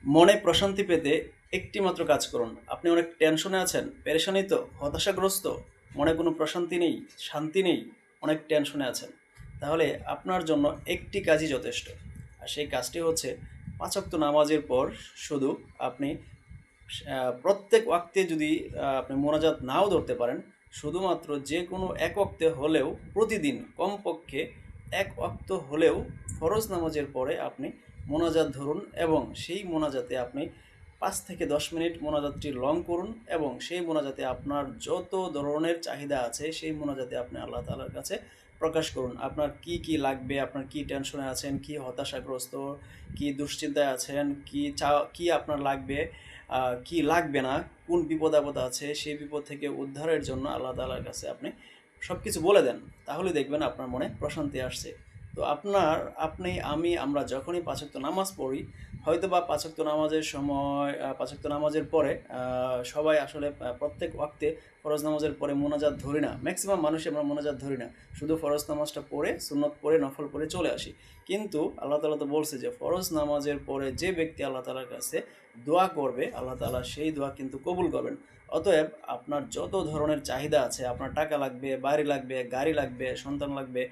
মনে প্রশান্তি পেতে একটি মাত্র কাজ করুন। আপনি অনেক টেনশনে আছেন, পেরেশানিত, হতাশাগ্রস্ত, মনে কোনো প্রশান্তি নেই, শান্তি নেই, অনেক টেনশনে আছেন। তাহলে আপনার জন্য একটি কাজই যথেষ্ট। আর সেই কাজটি হচ্ছে ৫ ওয়াক্ত নামাজের পর শুধু আপনি প্রত্যেক ওয়াক্তে যদি আপনি মোনাজাত নাও ধরতে পারেন, শুধুমাত্র যে কোনো এক ওয়াক্তে হলেও প্রতিদিন কমপক্ষে ১ ওয়াক্ত হলেও ফরজ নামাজের পরে আপনি মোনাজাত ধরুন এবং সেই মোনাজাতে আপনি ৫ থেকে ১০ মিনিট মোনাজাতটি লং করুন এবং সেই মোনাজাতে আপনার যত ধরনের চাহিদা আছে সেই মোনাজাতে আপনি আল্লাহ তাআলার কাছে প্রকাশ করুন। আপনার কি, কি লাগবে, আপনার কি টেনশনে আছেন, কি হতাশাগ্রস্ত, কি দুশ্চিন্তায় আছেন, কি আপনার লাগবে, কি লাগবে না, কোন বিপদ-আপদ আছে, সেই বিপদ থেকে উদ্ধারের জন্য আল্লাহ তাআলার কাছে আপনি সবকিছু বলে দেন। তাহলে দেখবেন আপনার মনে প্রশান্তি আসছে। তো আমরা যখনই ৫ ওয়াক্ত নামাজ পড়ি, হয়তোবা ৫ ওয়াক্ত নামাজের সময় ৫ ওয়াক্ত নামাজের পরে সবাই আসলে প্রত্যেক ওয়াক্তে ফরজ নামাজের পরে মোনাজাত ধরি না। ম্যাক্সিমাম মানুষই আমরা মোনাজাত ধরি না। শুধু ফরজ নামাজটা পড়ে, সুন্নত পড়ে, নফল পড়ে চলে আসি। কিন্তু আল্লাহ তাআলা তো বলছে যে ফরজ নামাজের পরে যে ব্যক্তি আল্লাহ তাআলার কাছে দোয়া করবে, আল্লাহ তাআলা সেই দোয়া কিন্তু কবুল করবেন। অতএব আপনার যত ধরনের চাহিদা আছে, আপনার টাকা লাগবে, বাড়ি লাগবে, গাড়ি লাগবে, সন্তান লাগবে,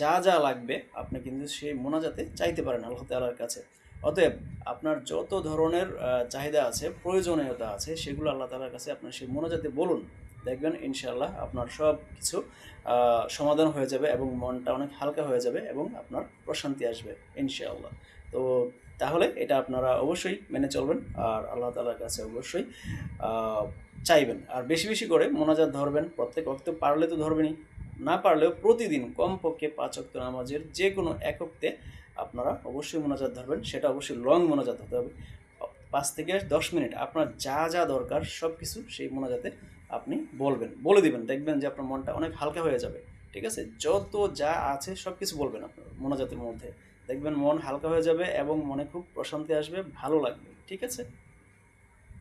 যা যা লাগবে আপনি কিন্তু সেই মোনাজাতে চাইতে পারেন আল্লাহ তাআলার কাছে। অতএব আপনার যত ধরনের চাহিদা আছে, প্রয়োজনীয়তা আছে, সেগুলো আল্লাহ তাআলার কাছে আপনার সেই মোনাজাতে বলুন। দেখবেন ইনশাআল্লাহ আপনার সব কিছু সমাধান হয়ে যাবে এবং মনটা অনেক হালকা হয়ে যাবে এবং আপনার প্রশান্তি আসবে ইনশাআল্লাহ। তো তাহলে এটা আপনারা অবশ্যই মেনে চলবেন আর আল্লাহ তাআলার কাছে অবশ্যই চাইবেন। আর বেশি, বেশি করে মোনাজাত ধরবেন। প্রত্যেক ওয়াক্তে পারলে তো ধরবেনই। না পারলেও প্রতিদিন কমপক্ষে ৫ ওয়াক্ত নামাজের যেকোনো এক ওয়াক্তে আপনারা অবশ্যই মোনাজাত ধরবেন। সেটা অবশ্যই লং মোনাজাত হতে হবে। ৫ থেকে ১০ মিনিট আপনার যা, যা দরকার সবকিছু সেই মোনাজাতে আপনি বলবেন। বলে দিবেন। দেখবেন যে আপনার মনটা অনেক হালকা হয়ে যাবে। ঠিক আছে? যত যা আছে সবকিছু বলবেন আপনার মোনাজাতের মধ্যে। দেখবেন মন হালকা হয়ে যাবে এবং মনে খুব প্রশান্তি আসবে, ভালো লাগবে। ঠিক আছে?